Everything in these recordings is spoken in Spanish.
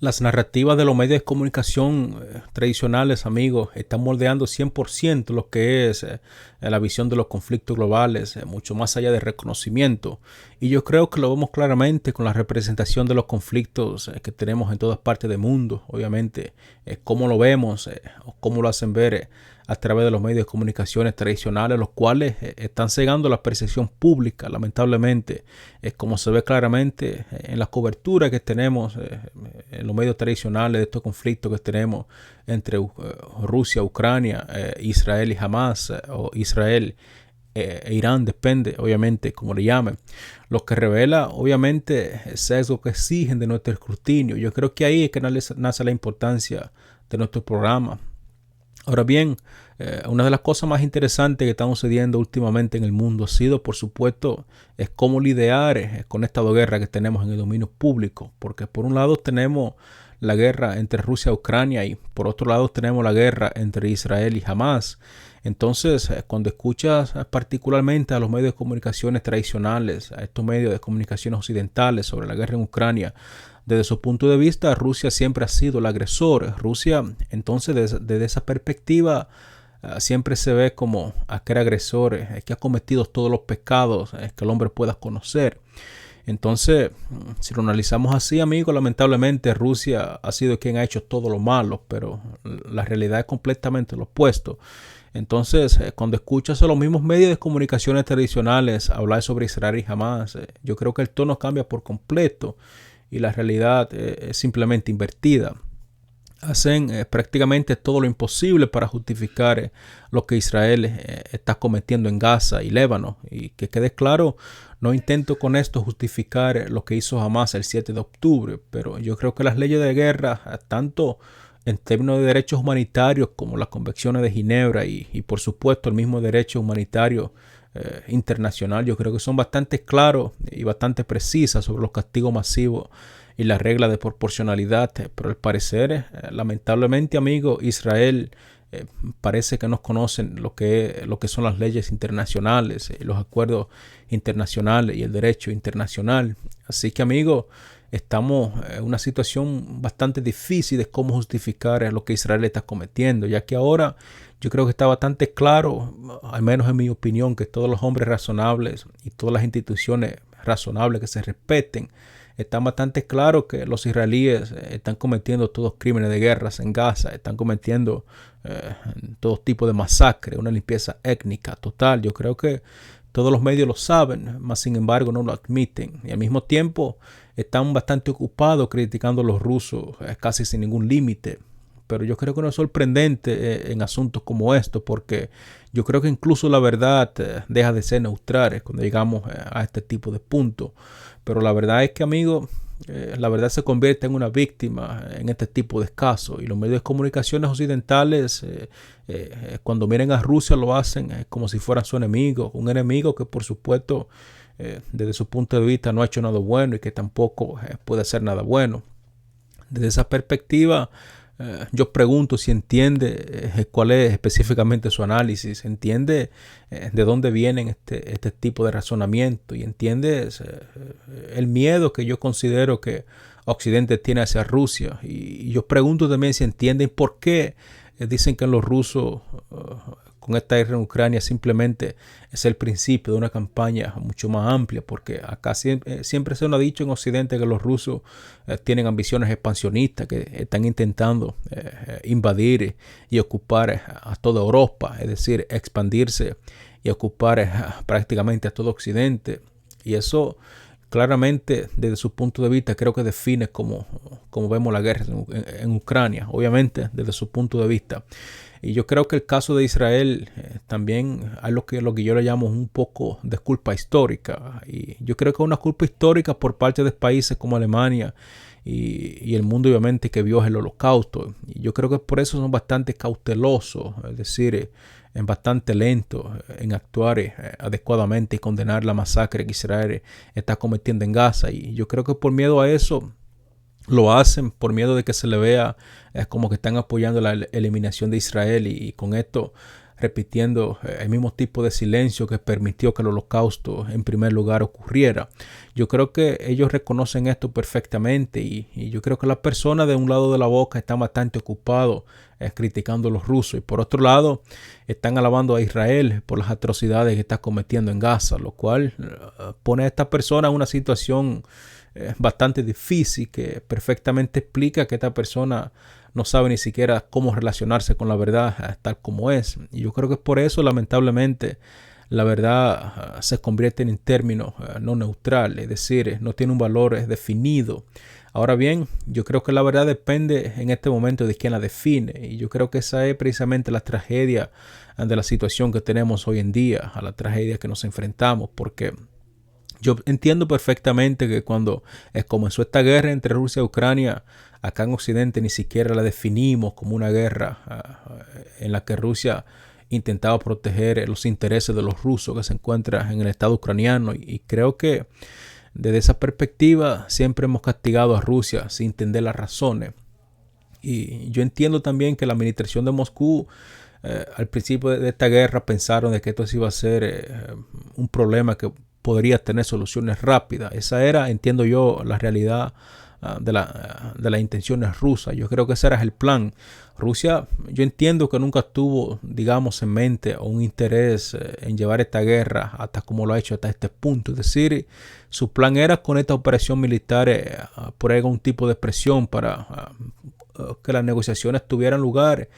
Las narrativas de los medios de comunicación tradicionales, amigos, están moldeando 100% lo que es la visión de los conflictos globales, mucho más allá del reconocimiento. Y yo creo que lo vemos claramente con la representación de los conflictos que tenemos en todas partes del mundo. Obviamente, cómo lo vemos o cómo lo hacen ver a través de los medios de comunicaciones tradicionales, los cuales están cegando la percepción pública, lamentablemente, como se ve claramente en la cobertura que tenemos en los medios tradicionales de estos conflictos que tenemos entre Rusia, Ucrania, Israel y Hamas, o Israel e Irán, depende, obviamente, como le llamen, lo que revela, obviamente, sesgos que exigen de nuestro escrutinio. Yo creo que ahí es que nace la importancia de nuestro programa. Ahora bien, una de las cosas más interesantes que están sucediendo últimamente en el mundo ha sido, por supuesto, es cómo lidiar con esta guerra que tenemos en el dominio público. Porque por un lado tenemos la guerra entre Rusia y Ucrania y por otro lado tenemos la guerra entre Israel y Hamas. Entonces, cuando escuchas particularmente a los medios de comunicaciones tradicionales, a estos medios de comunicaciones occidentales sobre la guerra en Ucrania, desde su punto de vista, Rusia siempre ha sido el agresor. Rusia, entonces, desde esa perspectiva, siempre se ve como aquel agresor que ha cometido todos los pecados que el hombre pueda conocer. Entonces, si lo analizamos así, amigos, lamentablemente Rusia ha sido quien ha hecho todo lo malo, pero la realidad es completamente lo opuesto. Entonces, cuando escuchas a los mismos medios de comunicaciones tradicionales hablar sobre Israel y Hamas, yo creo que el tono cambia por completo y la realidad es simplemente invertida. Hacen prácticamente todo lo imposible para justificar lo que Israel está cometiendo en Gaza y Líbano. Y que quede claro, no intento con esto justificar lo que hizo Hamas el 7 de octubre, pero yo creo que las leyes de guerra, tanto en términos de derechos humanitarios como las convenciones de Ginebra y por supuesto el mismo derecho humanitario internacional, yo creo que son bastante claros y bastante precisas sobre los castigos masivos y la regla de proporcionalidad, pero al parecer, lamentablemente, amigo, Israel parece que no conocen lo que son las leyes internacionales, los acuerdos internacionales y el derecho internacional. Así que, amigo, estamos en una situación bastante difícil de cómo justificar lo que Israel está cometiendo, ya que ahora yo creo que está bastante claro, al menos en mi opinión, que todos los hombres razonables y todas las instituciones razonables que se respeten está bastante claro que los israelíes están cometiendo todos crímenes de guerra en Gaza, están cometiendo todo tipo de masacre, una limpieza étnica total. Yo creo que todos los medios lo saben, mas sin embargo no lo admiten. Y al mismo tiempo están bastante ocupados criticando a los rusos casi sin ningún límite. Pero yo creo que no es sorprendente en asuntos como estos, porque yo creo que incluso la verdad deja de ser neutral cuando llegamos a este tipo de puntos. Pero la verdad es que, amigo, la verdad se convierte en una víctima en este tipo de casos. Y los medios de comunicaciones occidentales, cuando miren a Rusia, lo hacen como si fuera su enemigo. Un enemigo que, por supuesto, desde su punto de vista no ha hecho nada bueno y que tampoco puede hacer nada bueno. Desde esa perspectiva, yo pregunto si entiende cuál es específicamente su análisis, entiende de dónde vienen este tipo de razonamiento y entiende el miedo que yo considero que Occidente tiene hacia Rusia. Y yo pregunto también si entienden por qué dicen que los rusos con esta guerra en Ucrania simplemente es el principio de una campaña mucho más amplia, porque acá siempre se nos ha dicho en Occidente que los rusos tienen ambiciones expansionistas, que están intentando invadir y ocupar a toda Europa, es decir, expandirse y ocupar prácticamente a todo Occidente. Y eso claramente desde su punto de vista creo que define cómo vemos la guerra en Ucrania, obviamente desde su punto de vista. Y yo creo que el caso de Israel también hay lo que yo le llamo un poco de culpa histórica. Y yo creo que es una culpa histórica por parte de países como Alemania y el mundo obviamente que vio el holocausto. Y yo creo que por eso son bastante cautelosos, es decir, bastante lentos en actuar adecuadamente y condenar la masacre que Israel está cometiendo en Gaza. Y yo creo que por miedo a eso lo hacen, por miedo de que se le vea como que están apoyando la eliminación de Israel y con esto repitiendo el mismo tipo de silencio que permitió que el holocausto en primer lugar ocurriera. Yo creo que ellos reconocen esto perfectamente y yo creo que las personas de un lado de la boca están bastante ocupados criticando a los rusos y por otro lado están alabando a Israel por las atrocidades que está cometiendo en Gaza, lo cual pone a esta persona en una situación bastante difícil que perfectamente explica que esta persona no sabe ni siquiera cómo relacionarse con la verdad tal como es. Y yo creo que es por eso, lamentablemente, la verdad se convierte en términos no neutrales, es decir, no tiene un valor definido. Ahora bien, yo creo que la verdad depende en este momento de quién la define y yo creo que esa es precisamente la tragedia de la situación que tenemos hoy en día, a la tragedia que nos enfrentamos, porque yo entiendo perfectamente que cuando comenzó esta guerra entre Rusia y Ucrania, acá en Occidente ni siquiera la definimos como una guerra en la que Rusia intentaba proteger los intereses de los rusos que se encuentran en el estado ucraniano. Y creo que desde esa perspectiva siempre hemos castigado a Rusia sin entender las razones. Y yo entiendo también que la administración de Moscú al principio de esta guerra pensaron de que esto iba a ser un problema que podría tener soluciones rápidas. Esa era, entiendo yo, la realidad de las intenciones rusas. Yo creo que ese era el plan. Rusia, yo entiendo que nunca tuvo, digamos, en mente o un interés en llevar esta guerra hasta como lo ha hecho hasta este punto. Es decir, su plan era con esta operación militar por algún tipo de presión para que las negociaciones tuvieran lugar.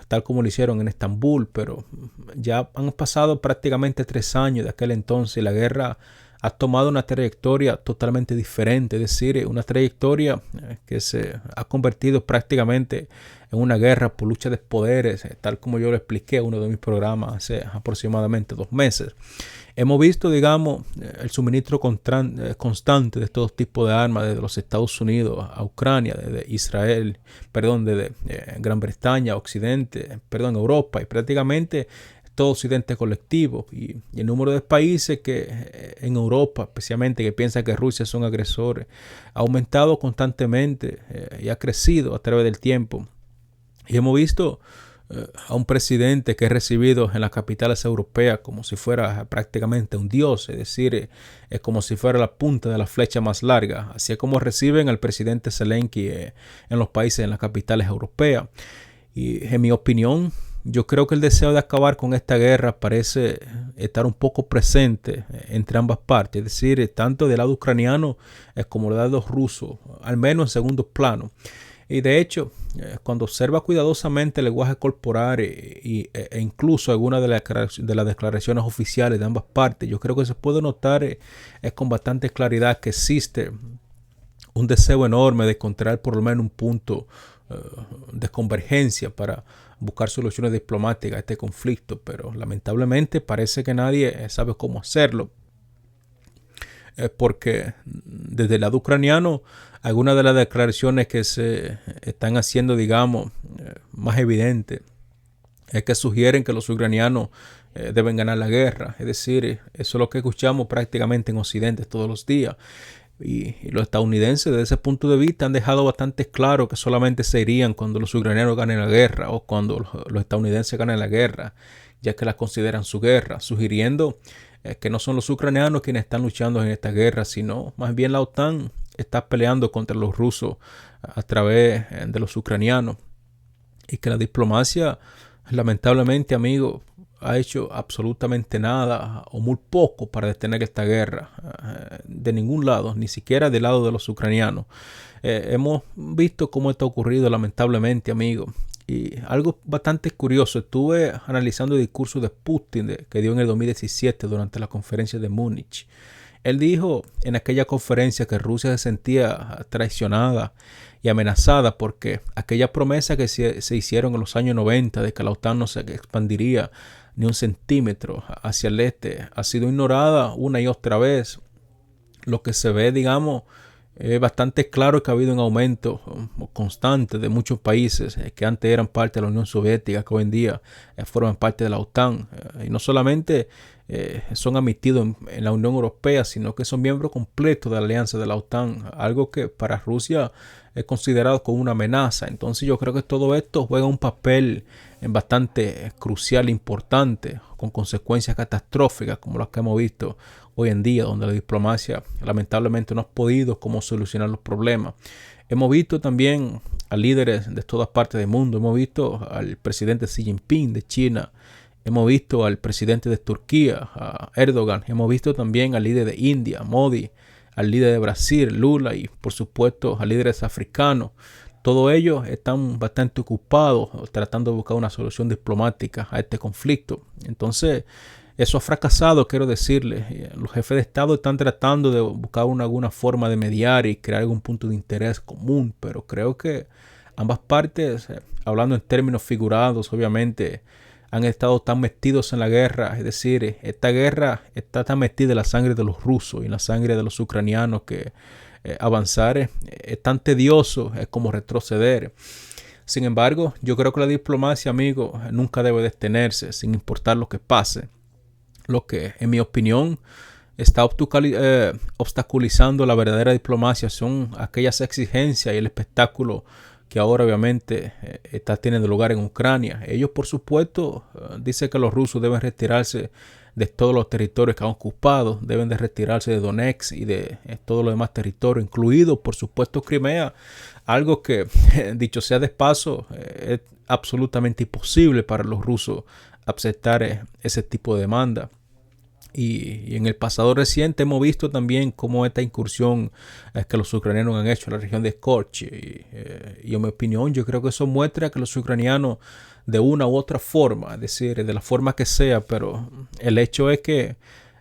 Tal como lo hicieron en Estambul, pero ya han pasado prácticamente 3 años de aquel entonces y la guerra ha tomado una trayectoria totalmente diferente, es decir, una trayectoria que se ha convertido prácticamente en una guerra por lucha de poderes, tal como yo lo expliqué en uno de mis programas hace aproximadamente 2 meses. Hemos visto, digamos, el suministro constante de todo tipo de armas desde los Estados Unidos a Ucrania, desde Israel, desde Gran Bretaña, Occidente, Europa y prácticamente todo Occidente colectivo y el número de países que en Europa, especialmente, que piensan que Rusia son agresores, ha aumentado constantemente y ha crecido a través del tiempo. Y hemos visto a un presidente que es recibido en las capitales europeas como si fuera prácticamente un dios, es decir, es como si fuera la punta de la flecha más larga, así es como reciben al presidente Zelensky en los países, en las capitales europeas. Y en mi opinión, yo creo que el deseo de acabar con esta guerra parece estar un poco presente entre ambas partes, es decir, tanto del lado ucraniano como del lado ruso, al menos en segundo plano. Y de hecho, cuando observa cuidadosamente el lenguaje corporal e incluso algunas de las declaraciones oficiales de ambas partes, yo creo que se puede notar con bastante claridad que existe un deseo enorme de encontrar por lo menos un punto de convergencia para buscar soluciones diplomáticas a este conflicto, pero lamentablemente parece que nadie sabe cómo hacerlo, porque desde el lado ucraniano algunas de las declaraciones que se están haciendo, digamos, más evidentes es que sugieren que los ucranianos deben ganar la guerra, es decir, eso es lo que escuchamos prácticamente en Occidente todos los días. Y los estadounidenses desde ese punto de vista han dejado bastante claro que solamente se irían cuando los ucranianos ganen la guerra o cuando los estadounidenses ganen la guerra, ya que la consideran su guerra, sugiriendo que no son los ucranianos quienes están luchando en esta guerra, sino más bien la OTAN está peleando contra los rusos a través de los ucranianos y que la diplomacia, lamentablemente, amigo, ha hecho absolutamente nada o muy poco para detener esta guerra de ningún lado, ni siquiera del lado de los ucranianos. Hemos visto cómo esto ha ocurrido lamentablemente, amigo. Y algo bastante curioso, estuve analizando el discurso de Putin que dio en el 2017 durante la conferencia de Múnich. Él dijo en aquella conferencia que Rusia se sentía traicionada y amenazada porque aquella promesa que se hicieron en los años 90 de que la OTAN no se expandiría ni un centímetro hacia el este ha sido ignorada una y otra vez. Lo que se ve, digamos, es bastante claro que ha habido un aumento constante de muchos países que antes eran parte de la Unión Soviética, que hoy en día forman parte de la OTAN. Y no solamente son admitidos en la Unión Europea, sino que son miembros completos de la alianza de la OTAN, algo que para Rusia considerados como una amenaza. Entonces yo creo que todo esto juega un papel bastante crucial e importante, con consecuencias catastróficas como las que hemos visto hoy en día, donde la diplomacia lamentablemente no ha podido como solucionar los problemas. Hemos visto también a líderes de todas partes del mundo. Hemos visto al presidente Xi Jinping de China. Hemos visto al presidente de Turquía, a Erdogan. Hemos visto también al líder de India, Modi, al líder de Brasil, Lula, y por supuesto a líderes africanos. Todos ellos están bastante ocupados tratando de buscar una solución diplomática a este conflicto. Entonces, eso ha fracasado, quiero decirles. Los jefes de Estado están tratando de buscar alguna forma de mediar y crear algún punto de interés común, pero creo que ambas partes, hablando en términos figurados, obviamente, han estado tan metidos en la guerra. Es decir, esta guerra está tan metida en la sangre de los rusos y en la sangre de los ucranianos que avanzar es tan tedioso, es como retroceder. Sin embargo, yo creo que la diplomacia, amigo, nunca debe detenerse, sin importar lo que pase. Lo que, en mi opinión, está obstaculizando la verdadera diplomacia son aquellas exigencias y el espectáculo que ahora obviamente está teniendo lugar en Ucrania. Ellos, por supuesto, dicen que los rusos deben retirarse de todos los territorios que han ocupado, deben de retirarse de Donetsk y de todos los demás territorios, incluido, por supuesto, Crimea, algo que, dicho sea de paso, es absolutamente imposible para los rusos aceptar ese tipo de demanda. Y en el pasado reciente hemos visto también cómo esta incursión que los ucranianos han hecho en la región de Korch. Y en mi opinión, yo creo que eso muestra que los ucranianos, de una u otra forma, es decir, de la forma que sea, pero el hecho es que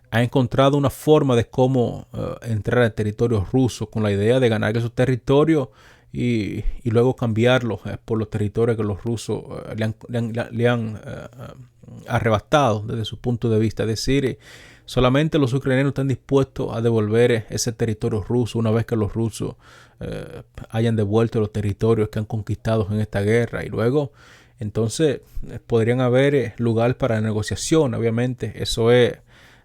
han encontrado una forma de cómo entrar al territorio ruso con la idea de ganar esos territorios y luego cambiarlos por los territorios que los rusos le han arrebatado desde su punto de vista. Es decir, solamente los ucranianos están dispuestos a devolver ese territorio ruso una vez que los rusos hayan devuelto los territorios que han conquistado en esta guerra, y luego entonces podrían haber lugar para negociación. Obviamente eso es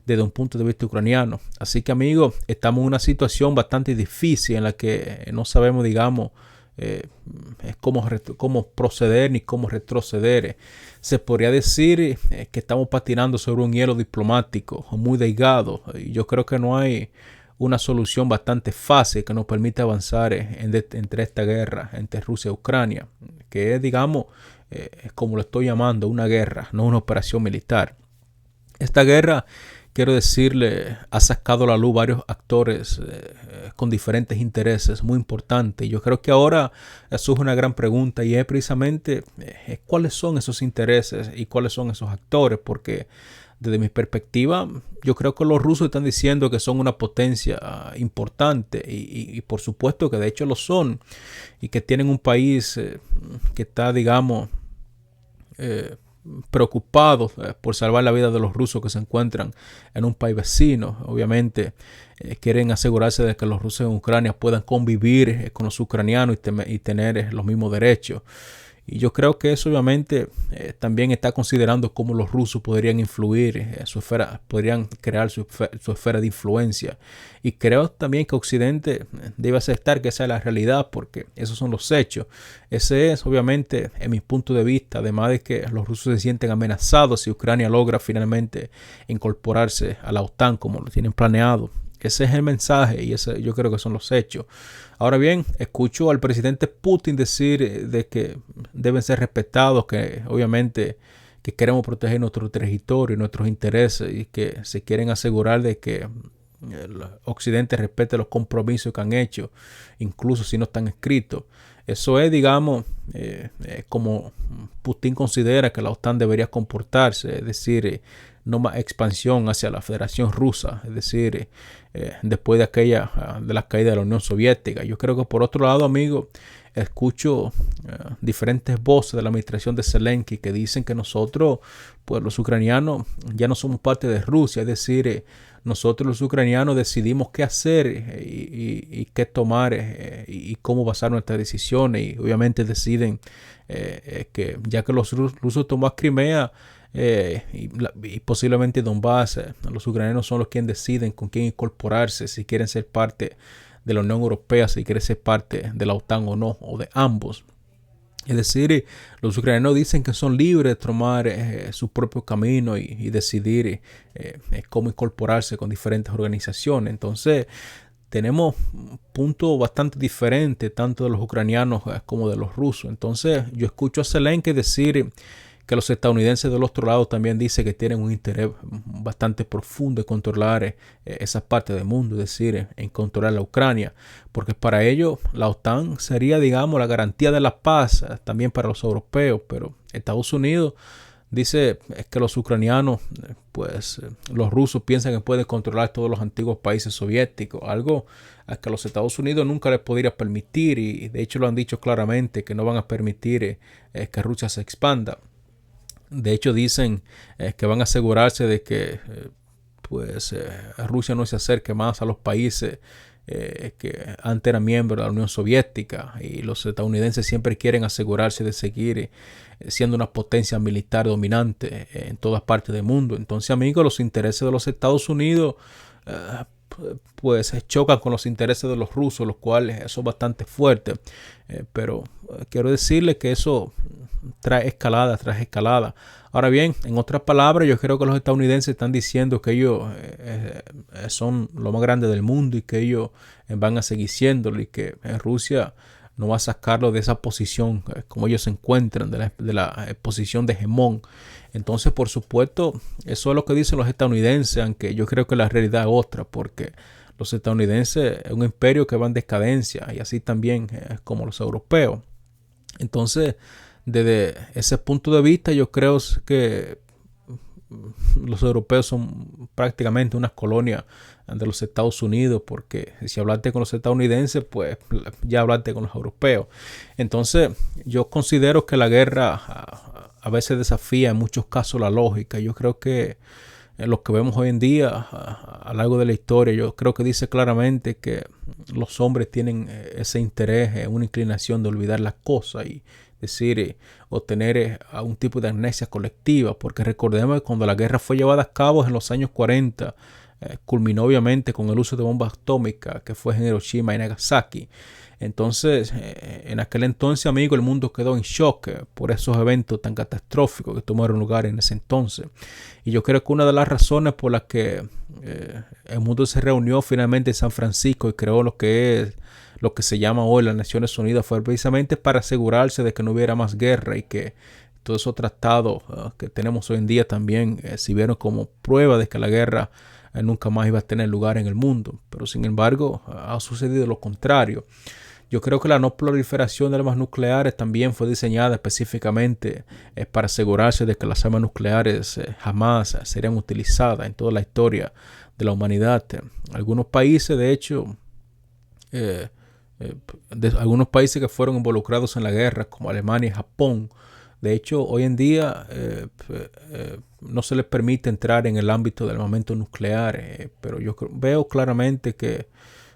desde un punto de vista ucraniano. Así que, amigos, estamos en una situación bastante difícil en la que no sabemos, digamos, cómo proceder ni cómo retroceder. Se podría decir que estamos patinando sobre un hielo diplomático muy delgado, y yo creo que no hay una solución bastante fácil que nos permita avanzar entre esta guerra entre Rusia y Ucrania, que es, digamos, como lo estoy llamando, una guerra, no una operación militar. Esta guerra, quiero decirle, ha sacado a la luz varios actores con diferentes intereses muy importantes. Yo creo que ahora surge una gran pregunta, y es precisamente cuáles son esos intereses y cuáles son esos actores, porque desde mi perspectiva, yo creo que los rusos están diciendo que son una potencia importante y por supuesto que de hecho lo son, y que tienen un país que está, digamos, preocupados por salvar la vida de los rusos que se encuentran en un país vecino. Obviamente quieren asegurarse de que los rusos en Ucrania puedan convivir con los ucranianos y tener los mismos derechos. Y yo creo que eso obviamente también está considerando cómo los rusos podrían influir su esfera, podrían crear su esfera de influencia. Y creo también que Occidente debe aceptar que esa es la realidad, porque esos son los hechos. Ese es obviamente, en mi punto de vista, además de que los rusos se sienten amenazados si Ucrania logra finalmente incorporarse a la OTAN como lo tienen planeado. Ese es el mensaje, y ese yo creo que son los hechos. Ahora bien, escucho al presidente Putin decir de que deben ser respetados, que obviamente que queremos proteger nuestro territorio y nuestros intereses, y que se quieren asegurar de que el Occidente respete los compromisos que han hecho, incluso si no están escritos. Eso es, digamos, como Putin considera que la OTAN debería comportarse, es decir, no más expansión hacia la Federación Rusa, es decir, después de la caída de la Unión Soviética. Yo creo que por otro lado, amigo, escucho diferentes voces de la administración de Zelensky que dicen que nosotros, pues los ucranianos, ya no somos parte de Rusia, es decir, nosotros los ucranianos decidimos qué hacer y qué tomar y cómo basar nuestras decisiones, y obviamente deciden que ya que los rusos toman Crimea, y posiblemente Donbass, los ucranianos son los quienes deciden con quién incorporarse, si quieren ser parte de la Unión Europea, si quiere ser parte de la OTAN o no, o de ambos. Es decir, los ucranianos dicen que son libres de tomar su propio camino y decidir cómo incorporarse con diferentes organizaciones. Entonces, tenemos puntos bastante diferentes, tanto de los ucranianos como de los rusos. Entonces, yo escucho a Zelensky decir que los estadounidenses del otro lado también dicen que tienen un interés bastante profundo en controlar esa parte del mundo, es decir, en controlar la Ucrania, porque para ellos la OTAN sería, digamos, la garantía de la paz también para los europeos, pero Estados Unidos dice que los ucranianos, los rusos piensan que pueden controlar todos los antiguos países soviéticos, algo a que los Estados Unidos nunca les podría permitir, y de hecho lo han dicho claramente que no van a permitir que Rusia se expanda. De hecho dicen que van a asegurarse de que Rusia no se acerque más a los países que antes eran miembros de la Unión Soviética, y los estadounidenses siempre quieren asegurarse de seguir siendo una potencia militar dominante en todas partes del mundo. Entonces, amigos, los intereses de los Estados Unidos chocan con los intereses de los rusos, los cuales son bastante fuertes, pero quiero decirles que eso trae escalada tras escalada. Ahora bien, en otras palabras, yo creo que los estadounidenses están diciendo que ellos son lo más grande del mundo y que ellos van a seguir siéndolo, y que Rusia no va a sacarlo de esa posición como ellos se encuentran, de la posición de hegemón. Entonces, por supuesto, eso es lo que dicen los estadounidenses, aunque yo creo que la realidad es otra, porque los estadounidenses es un imperio que va en decadencia, y así también como los europeos. Entonces, desde ese punto de vista, yo creo que los europeos son prácticamente unas colonias de los Estados Unidos, porque si hablaste con los estadounidenses, pues ya hablaste con los europeos. Entonces, yo considero que la guerra a veces desafía en muchos casos la lógica. Yo creo que lo que vemos hoy en día a lo largo de la historia, yo creo que dice claramente que los hombres tienen ese interés, una inclinación de olvidar las cosas y decir, obtener un tipo de amnesia colectiva, porque recordemos que cuando la guerra fue llevada a cabo en los años 40, culminó obviamente con el uso de bombas atómicas, que fue en Hiroshima y Nagasaki. Entonces, en aquel entonces, amigo, el mundo quedó en shock por esos eventos tan catastróficos que tomaron lugar en ese entonces. Y yo creo que una de las razones por las que el mundo se reunió finalmente en San Francisco y creó lo que se llama hoy las Naciones Unidas fue precisamente para asegurarse de que no hubiera más guerra, y que todos esos tratados que tenemos hoy en día también sirvieron como prueba de que la guerra nunca más iba a tener lugar en el mundo. Pero sin embargo, ha sucedido lo contrario. Yo creo que la no proliferación de armas nucleares también fue diseñada específicamente para asegurarse de que las armas nucleares jamás serían utilizadas en toda la historia de la humanidad. Algunos países, de hecho, algunos países que fueron involucrados en la guerra, como Alemania y Japón, de hecho, hoy en día no se les permite entrar en el ámbito del armamento nuclear, pero yo veo claramente que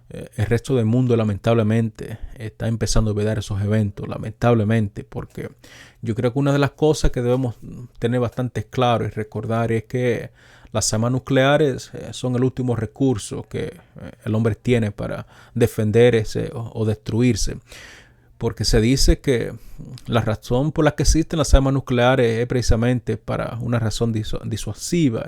el resto del mundo lamentablemente está empezando a vedar esos eventos, lamentablemente, porque yo creo que una de las cosas que debemos tener bastante claro y recordar es que las armas nucleares son el último recurso que el hombre tiene para defenderse o destruirse. Porque se dice que la razón por la que existen las armas nucleares es precisamente para una razón disuasiva,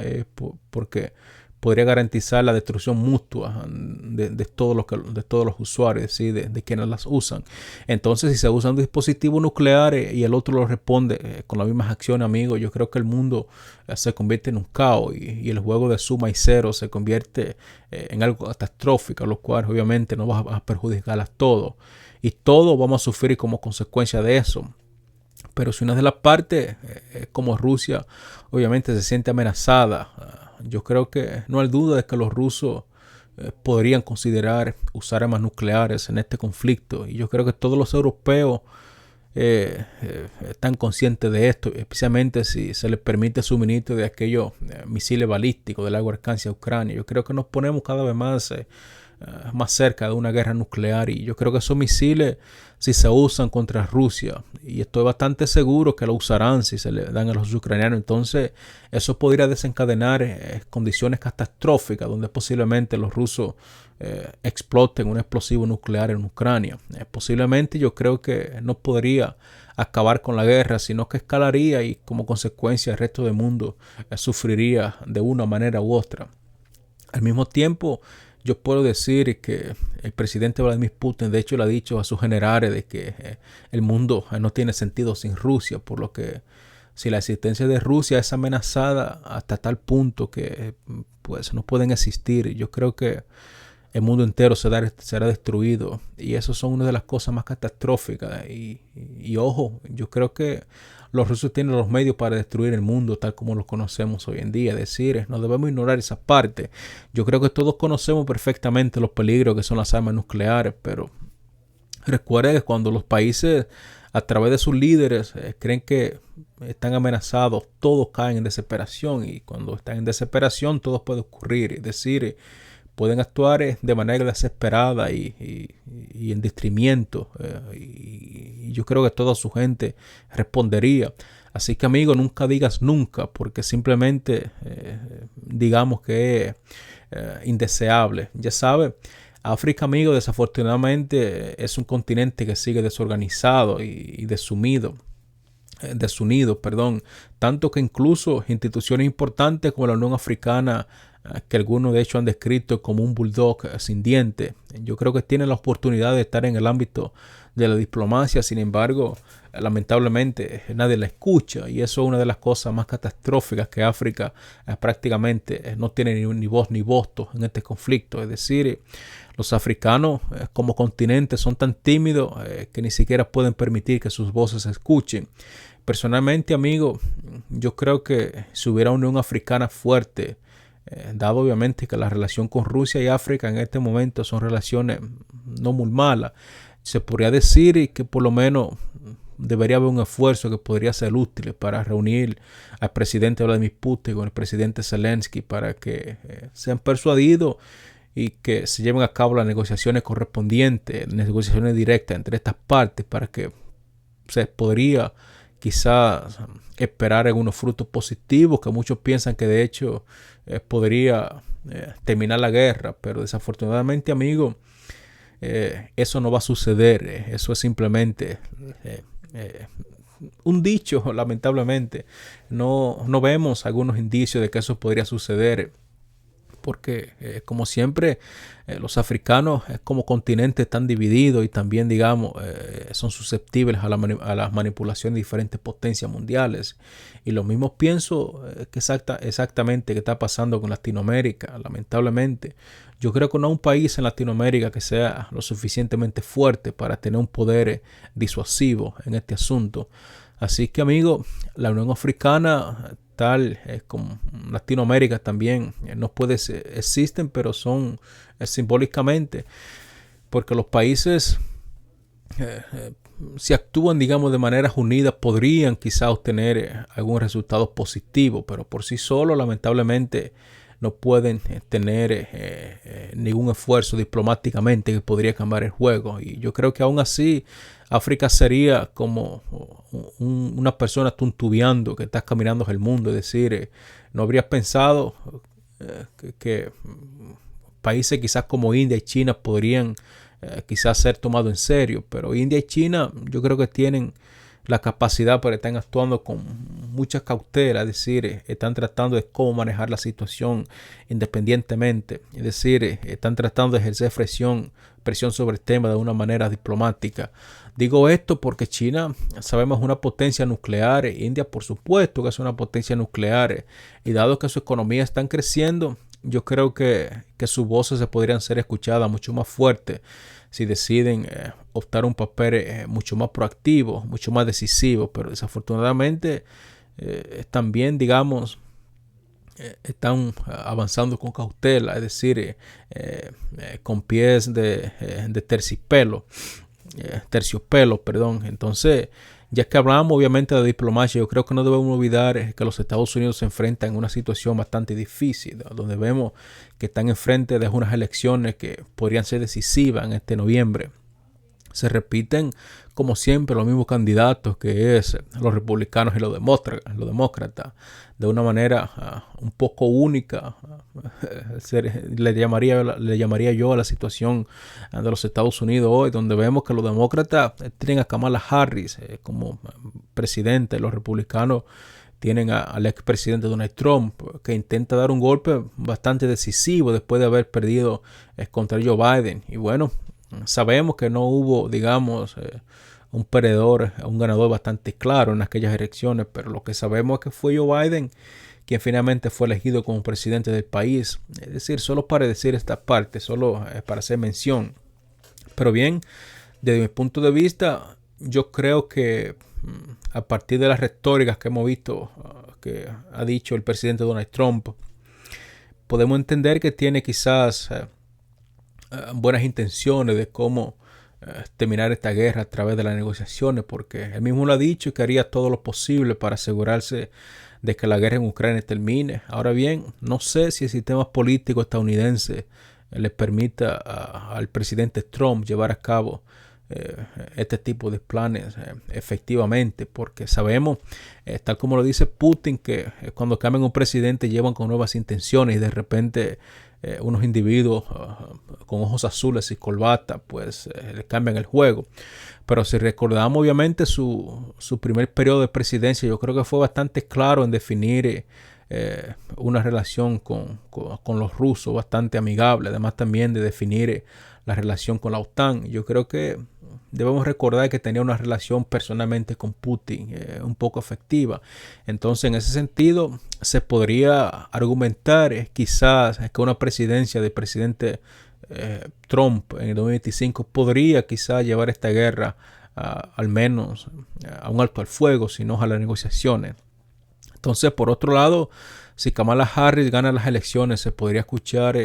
porque podría garantizar la destrucción mutua de todos los usuarios, ¿sí? de quienes las usan. Entonces, si se usa un dispositivo nuclear y el otro lo responde con las mismas acciones, amigos, yo creo que el mundo se convierte en un caos, y el juego de suma y cero se convierte en algo catastrófico, lo cual obviamente nos va a perjudicar a todos. Y todos vamos a sufrir como consecuencia de eso. Pero si una de las partes, como Rusia, obviamente se siente amenazada, yo creo que no hay duda de que los rusos podrían considerar usar armas nucleares en este conflicto. Y yo creo que todos los europeos están conscientes de esto, especialmente si se les permite suministro de aquellos misiles balísticos de largo alcance a Ucrania. Yo creo que nos ponemos cada vez más más cerca de una guerra nuclear. Y yo creo que esos misiles, si se usan contra Rusia, y estoy bastante seguro que lo usarán si se le dan a los ucranianos, entonces eso podría desencadenar condiciones catastróficas donde posiblemente los rusos exploten un explosivo nuclear en Ucrania. Posiblemente yo creo que no podría acabar con la guerra, sino que escalaría y como consecuencia el resto del mundo sufriría de una manera u otra. Al mismo tiempo, yo puedo decir que el presidente Vladimir Putin, de hecho, le ha dicho a sus generales de que el mundo no tiene sentido sin Rusia, por lo que si la existencia de Rusia es amenazada hasta tal punto que pues no pueden existir, yo creo que el mundo entero será destruido. Y eso son una de las cosas más catastróficas. Y ojo, yo creo que los rusos tienen los medios para destruir el mundo tal como lo conocemos hoy en día. Es decir, no debemos ignorar esa parte. Yo creo que todos conocemos perfectamente los peligros que son las armas nucleares, pero recuerda que cuando los países a través de sus líderes creen que están amenazados, todos caen en desesperación, y cuando están en desesperación todo puede ocurrir. Es decir, pueden actuar de manera desesperada y en detrimento. Y yo creo que toda su gente respondería. Así que, amigo, nunca digas nunca, porque simplemente digamos que es indeseable. Ya sabes, África, amigo, desafortunadamente es un continente que sigue desorganizado y desunido, tanto que incluso instituciones importantes como la Unión Africana, que algunos de hecho han descrito como un bulldog sin dientes, yo creo que tienen la oportunidad de estar en el ámbito de la diplomacia. Sin embargo, lamentablemente nadie la escucha, y eso es una de las cosas más catastróficas, que África prácticamente no tiene ni voz ni voto en este conflicto. Es decir, los africanos como continente son tan tímidos que ni siquiera pueden permitir que sus voces se escuchen. Personalmente, amigo, yo creo que si hubiera una Unión Africana fuerte, dado obviamente que la relación con Rusia y África en este momento son relaciones no muy malas, se podría decir que por lo menos debería haber un esfuerzo que podría ser útil para reunir al presidente Vladimir Putin con el presidente Zelensky para que sean persuadidos y que se lleven a cabo las negociaciones correspondientes, negociaciones directas entre estas partes, para que se podría quizás esperar algunos frutos positivos, que muchos piensan que de hecho podría terminar la guerra. Pero desafortunadamente, amigo, eso no va a suceder. Eso es simplemente un dicho. Lamentablemente no vemos algunos indicios de que eso podría suceder, porque como siempre los africanos como continente están divididos y también, digamos, son susceptibles a la manipulación de diferentes potencias mundiales. Y lo mismo pienso que exactamente que está pasando con Latinoamérica. Lamentablemente, yo creo que no hay un país en Latinoamérica que sea lo suficientemente fuerte para tener un poder disuasivo en este asunto. Así que, amigo, la Unión Africana, tal como Latinoamérica también, no puede ser, existen, pero son simbólicamente, porque los países, si actúan, digamos, de maneras unidas, podrían quizás obtener algún resultado positivo, pero por sí solos, lamentablemente, no pueden tener ningún esfuerzo diplomáticamente que podría cambiar el juego. Y yo creo que aún así África sería como una persona tuntubeando que está caminando el mundo. Es decir, no habrías pensado que países quizás como India y China podrían quizás ser tomados en serio, pero India y China yo creo que tienen la capacidad, pero están actuando con mucha cautela. Es decir, están tratando de cómo manejar la situación independientemente. Es decir, están tratando de ejercer presión sobre el tema de una manera diplomática. Digo esto porque China, sabemos, es una potencia nuclear. India, por supuesto, que es una potencia nuclear. Y dado que su economía están creciendo, yo creo que sus voces se podrían ser escuchadas mucho más fuerte si deciden optar un papel mucho más proactivo, mucho más decisivo. Pero desafortunadamente también, digamos, están avanzando con cautela, es decir, con pies de terciopelo. terciopelo, perdón. Entonces, ya que hablamos obviamente de diplomacia, yo creo que no debemos olvidar que los Estados Unidos se enfrentan a una situación bastante difícil, donde vemos que están enfrente de unas elecciones que podrían ser decisivas en este noviembre. Se repiten, como siempre, los mismos candidatos, que es los republicanos y los demócratas, de una manera un poco única. Le llamaría yo a la situación de los Estados Unidos hoy, donde vemos que los demócratas tienen a Kamala Harris como presidente, los republicanos tienen al expresidente Donald Trump, que intenta dar un golpe bastante decisivo después de haber perdido contra Joe Biden. Y bueno, sabemos que no hubo, digamos, un perdedor, un ganador bastante claro en aquellas elecciones, pero lo que sabemos es que fue Joe Biden quien finalmente fue elegido como presidente del país. Es decir, solo para decir esta parte, solo para hacer mención. Pero bien, desde mi punto de vista, yo creo que a partir de las retóricas que hemos visto que ha dicho el presidente Donald Trump, podemos entender que tiene quizás buenas intenciones de cómo terminar esta guerra a través de las negociaciones, porque él mismo lo ha dicho que haría todo lo posible para asegurarse de que la guerra en Ucrania termine. Ahora bien, no sé si el sistema político estadounidense le permita al presidente Trump llevar a cabo este tipo de planes efectivamente, porque sabemos, tal como lo dice Putin, que cuando cambian un presidente llevan con nuevas intenciones y de repente unos individuos con ojos azules y corbata pues le cambian el juego. Pero si recordamos obviamente su primer periodo de presidencia, yo creo que fue bastante claro en definir una relación con los rusos bastante amigable, además también de definir la relación con la OTAN. Yo creo que debemos recordar que tenía una relación personalmente con Putin un poco afectiva. Entonces, en ese sentido, se podría argumentar quizás que una presidencia del presidente Trump en el 2025 podría quizás llevar esta guerra al menos a un alto al fuego, si no a las negociaciones. Entonces, por otro lado, si Kamala Harris gana las elecciones, se podría escuchar,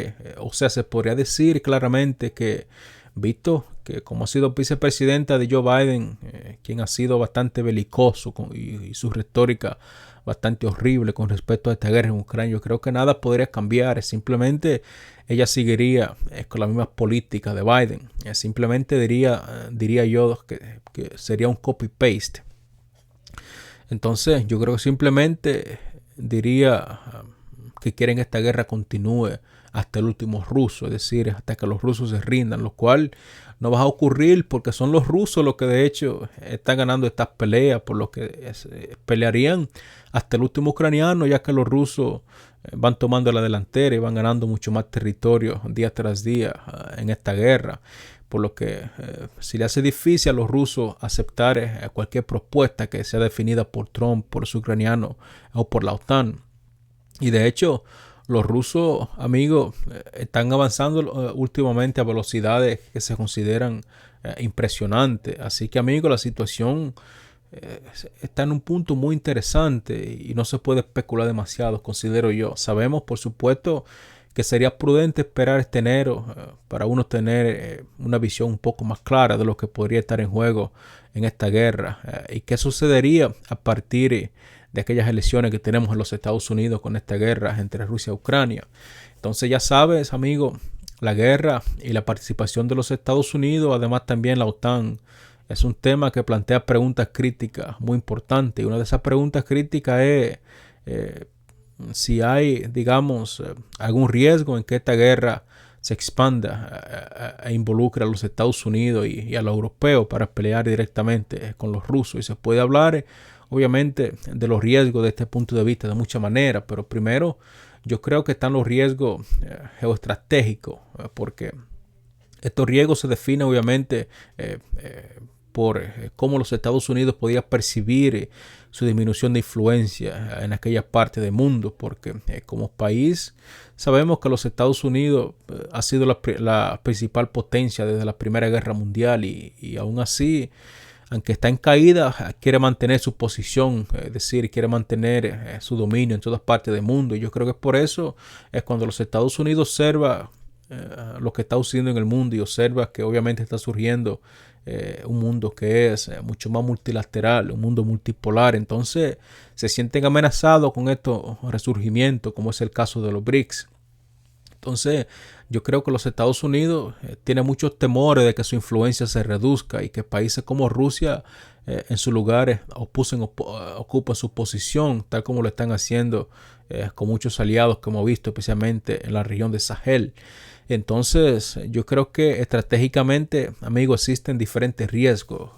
se podría decir claramente que, visto que como ha sido vicepresidenta de Joe Biden, quien ha sido bastante belicoso y su retórica bastante horrible con respecto a esta guerra en Ucrania, yo creo que nada podría cambiar. Simplemente ella seguiría con la misma política de Biden. Simplemente diría yo que sería un copy-paste. Entonces yo creo que simplemente diría que quieren que esta guerra continúe hasta el último ruso, es decir, hasta que los rusos se rindan, lo cual no va a ocurrir porque son los rusos los que de hecho están ganando estas peleas, por lo que pelearían hasta el último ucraniano, ya que los rusos van tomando la delantera y van ganando mucho más territorio día tras día en esta guerra. Por lo que si le hace difícil a los rusos aceptar cualquier propuesta que sea definida por Trump, por los ucranianos o por la OTAN. Y de hecho, los rusos, amigos, están avanzando últimamente a velocidades que se consideran impresionantes. Así que, amigos, la situación está en un punto muy interesante y no se puede especular demasiado, considero yo. Sabemos, por supuesto, que sería prudente esperar este enero para uno tener una visión un poco más clara de lo que podría estar en juego en esta guerra y qué sucedería a partir de aquellas elecciones que tenemos en los Estados Unidos con esta guerra entre Rusia y Ucrania. Entonces ya sabes, amigo, la guerra y la participación de los Estados Unidos, además también la OTAN, es un tema que plantea preguntas críticas muy importantes. Y una de esas preguntas críticas es si hay, digamos, algún riesgo en que esta guerra se expanda e involucre a los Estados Unidos y a los europeos para pelear directamente con los rusos. Y se puede hablar, obviamente, de los riesgos de este punto de vista de muchas maneras, pero primero yo creo que están los riesgos geoestratégicos, porque estos riesgos se definen obviamente por cómo los Estados Unidos podían percibir su disminución de influencia en aquella parte del mundo, porque como país sabemos que los Estados Unidos ha sido la principal potencia desde la Primera Guerra Mundial y aún así, aunque está en caída, quiere mantener su posición, es decir, quiere mantener su dominio en todas partes del mundo. Y yo creo que por eso es cuando los Estados Unidos observa lo que está sucediendo en el mundo y observa que obviamente está surgiendo un mundo que es mucho más multilateral, un mundo multipolar. Entonces se sienten amenazados con estos resurgimientos, como es el caso de los BRICS. Entonces, yo creo que los Estados Unidos tienen muchos temores de que su influencia se reduzca y que países como Rusia en sus lugares ocupen su posición, tal como lo están haciendo con muchos aliados que hemos visto, especialmente en la región de Sahel. Entonces, yo creo que estratégicamente, amigos, existen diferentes riesgos,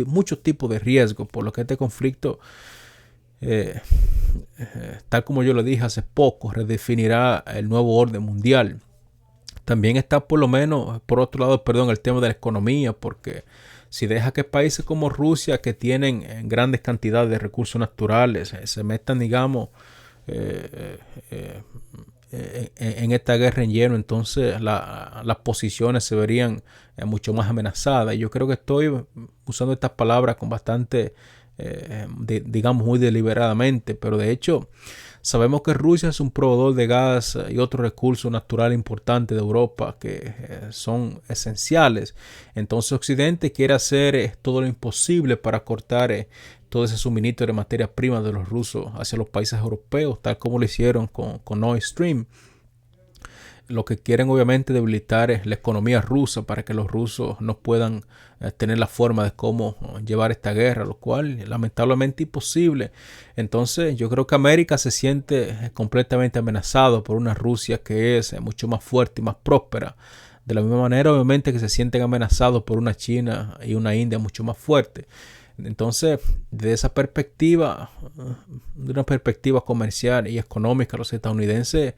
muchos tipos de riesgos, por lo que este conflicto tal como yo lo dije hace poco, redefinirá el nuevo orden mundial. También está por lo menos, por otro lado, perdón, el tema de la economía, porque si deja que países como Rusia, que tienen grandes cantidades de recursos naturales, se metan, digamos, en esta guerra en lleno, entonces las posiciones se verían mucho más amenazadas. Y yo creo que estoy usando estas palabras con bastante digamos muy deliberadamente, pero de hecho sabemos que Rusia es un proveedor de gas y otros recursos naturales importantes de Europa que son esenciales. Entonces Occidente quiere hacer todo lo imposible para cortar todo ese suministro de materias primas de los rusos hacia los países europeos, tal como lo hicieron con Nord Stream. Lo que quieren obviamente debilitar es la economía rusa para que los rusos no puedan tener la forma de cómo llevar esta guerra, lo cual es lamentablemente imposible. Entonces yo creo que América se siente completamente amenazado por una Rusia que es mucho más fuerte y más próspera. De la misma manera obviamente que se sienten amenazados por una China y una India mucho más fuerte. Entonces, de esa perspectiva, de una perspectiva comercial y económica, los estadounidenses,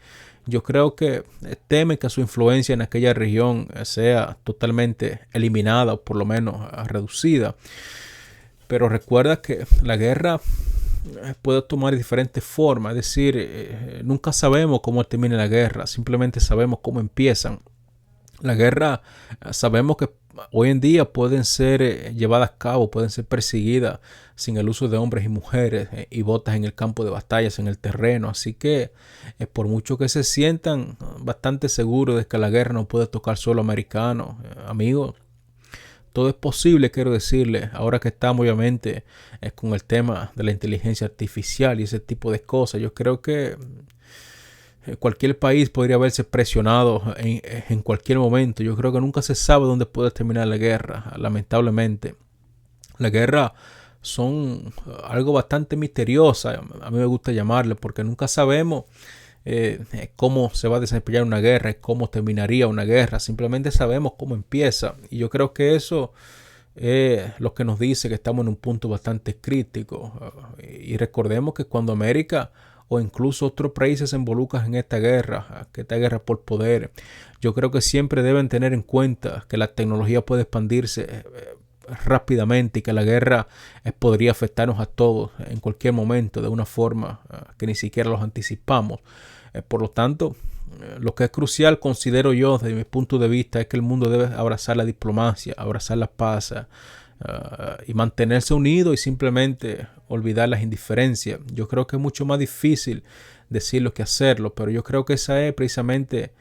yo creo que temen que su influencia en aquella región sea totalmente eliminada o por lo menos reducida. Pero recuerda que la guerra puede tomar diferentes formas, es decir, nunca sabemos cómo termina la guerra, simplemente sabemos cómo empiezan. La guerra sabemos que hoy en día pueden ser llevadas a cabo, pueden ser perseguidas sin el uso de hombres y mujeres y botas en el campo de batallas, en el terreno. Así que por mucho que se sientan bastante seguros de que la guerra no puede tocar solo americanos, amigos, todo es posible, quiero decirles, ahora que estamos obviamente con el tema de la inteligencia artificial y ese tipo de cosas. Yo creo que cualquier país podría verse presionado en cualquier momento. Yo creo que nunca se sabe dónde puede terminar la guerra, lamentablemente. La guerra son algo bastante misteriosa, a mí me gusta llamarle, porque nunca sabemos cómo se va a desempeñar una guerra y cómo terminaría una guerra. Simplemente sabemos cómo empieza. Y yo creo que eso es lo que nos dice que estamos en un punto bastante crítico. Y recordemos que cuando América o incluso otros países se involucran en esta guerra, que esta guerra por poder, yo creo que siempre deben tener en cuenta que la tecnología puede expandirse rápidamente y que la guerra podría afectarnos a todos en cualquier momento de una forma que ni siquiera los anticipamos. Por lo tanto, lo que es crucial, considero yo, desde mi punto de vista, es que el mundo debe abrazar la diplomacia, abrazar la paz, y mantenerse unido y simplemente olvidar las indiferencias. Yo creo que es mucho más difícil decirlo que hacerlo, pero yo creo que ese es precisamente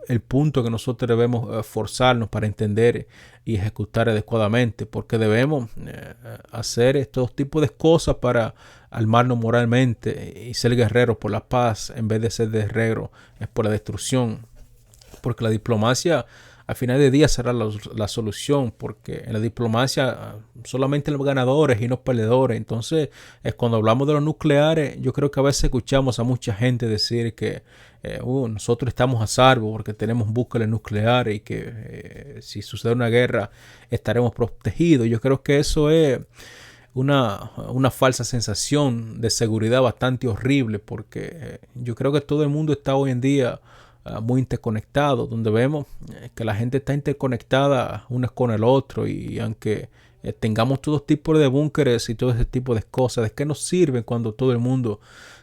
el punto que nosotros debemos forzarnos para entender y ejecutar adecuadamente, porque debemos hacer estos tipos de cosas para armarnos moralmente y ser guerreros por la paz en vez de ser guerreros por la destrucción, porque la diplomacia al final del día será la solución, porque en la diplomacia solamente los ganadores y no perdedores. Entonces, cuando hablamos de los nucleares, yo creo que a veces escuchamos a mucha gente decir que nosotros estamos a salvo porque tenemos búnkeres nucleares y que si sucede una guerra estaremos protegidos. Yo creo que eso es una falsa sensación de seguridad bastante horrible, porque yo creo que todo el mundo está hoy en día muy interconectado, donde vemos que la gente está interconectada unas con el otro, y aunque tengamos todo tipo de búnkeres y todo ese tipo de cosas, ¿de qué nos sirven cuando todo el mundo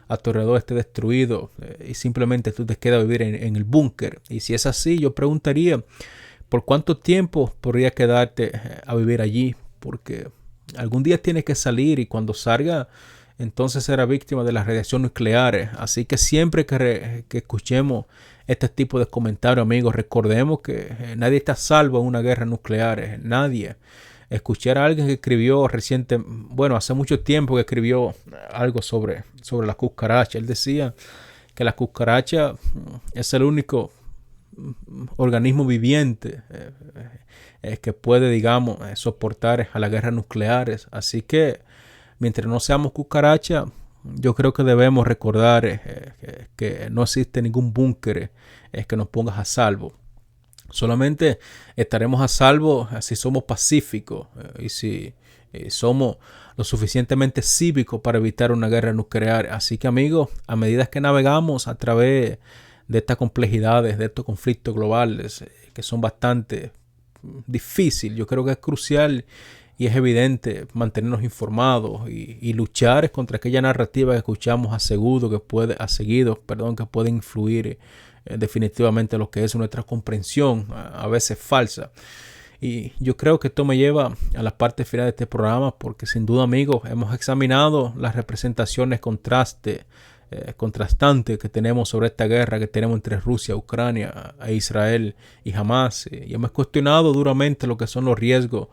a tu alrededor esté destruido y simplemente tú te quedas a vivir en el búnker? Y si es así, yo preguntaría, ¿por cuánto tiempo podría quedarte a vivir allí? Porque algún día tienes que salir, y cuando salga entonces será víctima de las radiaciones nucleares. Así que siempre que escuchemos este tipo de comentarios, amigos, recordemos que nadie está a salvo en una guerra nuclear. Nadie. Escuchar a alguien que escribió hace mucho tiempo que escribió algo sobre la cucaracha. Él decía que la cucaracha es el único organismo viviente que puede, digamos, soportar a las guerras nucleares. Así que mientras no seamos cucaracha, yo creo que debemos recordar que no existe ningún búnker que nos ponga a salvo. Solamente estaremos a salvo si somos pacíficos y si somos lo suficientemente cívicos para evitar una guerra nuclear. Así que, amigos, a medida que navegamos a través de estas complejidades, de estos conflictos globales que son bastante difíciles, yo creo que es crucial y es evidente mantenernos informados y luchar contra aquella narrativa que escuchamos a seguido que puede influir definitivamente lo que es nuestra comprensión, a veces falsa. Y yo creo que esto me lleva a la parte final de este programa, porque sin duda, amigos, hemos examinado las representaciones contrastantes que tenemos sobre esta guerra que tenemos entre Rusia, Ucrania, Israel y Hamas, y hemos cuestionado duramente lo que son los riesgos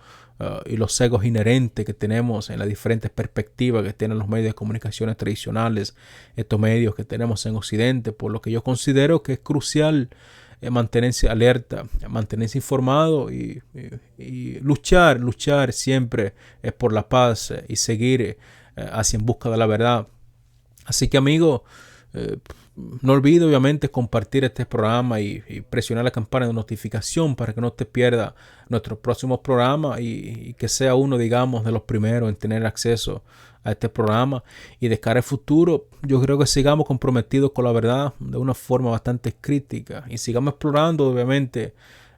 y los sesgos inherentes que tenemos en las diferentes perspectivas que tienen los medios de comunicaciones tradicionales, estos medios que tenemos en Occidente, por lo que yo considero que es crucial mantenerse alerta, mantenerse informado y luchar siempre por la paz y seguir hacia en busca de la verdad. Así que, amigos, no olvide obviamente compartir este programa y presionar la campana de notificación para que no te pierda nuestros próximos programas y que sea uno, digamos, de los primeros en tener acceso a este programa. Y de cara al futuro, yo creo que sigamos comprometidos con la verdad de una forma bastante crítica y sigamos explorando, obviamente,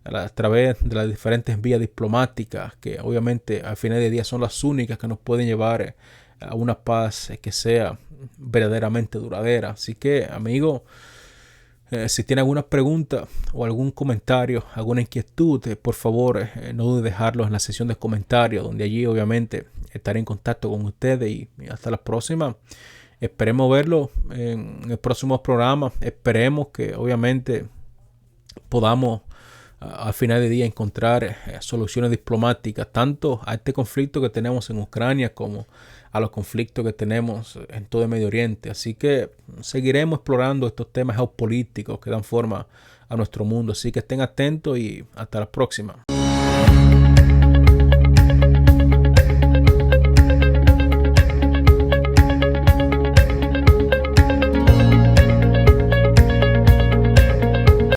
a través de las diferentes vías diplomáticas que obviamente al final del día son las únicas que nos pueden llevar a una paz que sea verdaderamente duradera. Así que, amigo, si tiene alguna pregunta o algún comentario, alguna inquietud, por favor, no dude dejarlo en la sección de comentarios, donde allí obviamente estaré en contacto con ustedes y hasta la próxima. Esperemos verlo en el próximo programa. Esperemos que obviamente podamos al final del día encontrar soluciones diplomáticas tanto a este conflicto que tenemos en Ucrania como a los conflictos que tenemos en todo el Medio Oriente. Así que seguiremos explorando estos temas geopolíticos que dan forma a nuestro mundo. Así que estén atentos y hasta la próxima.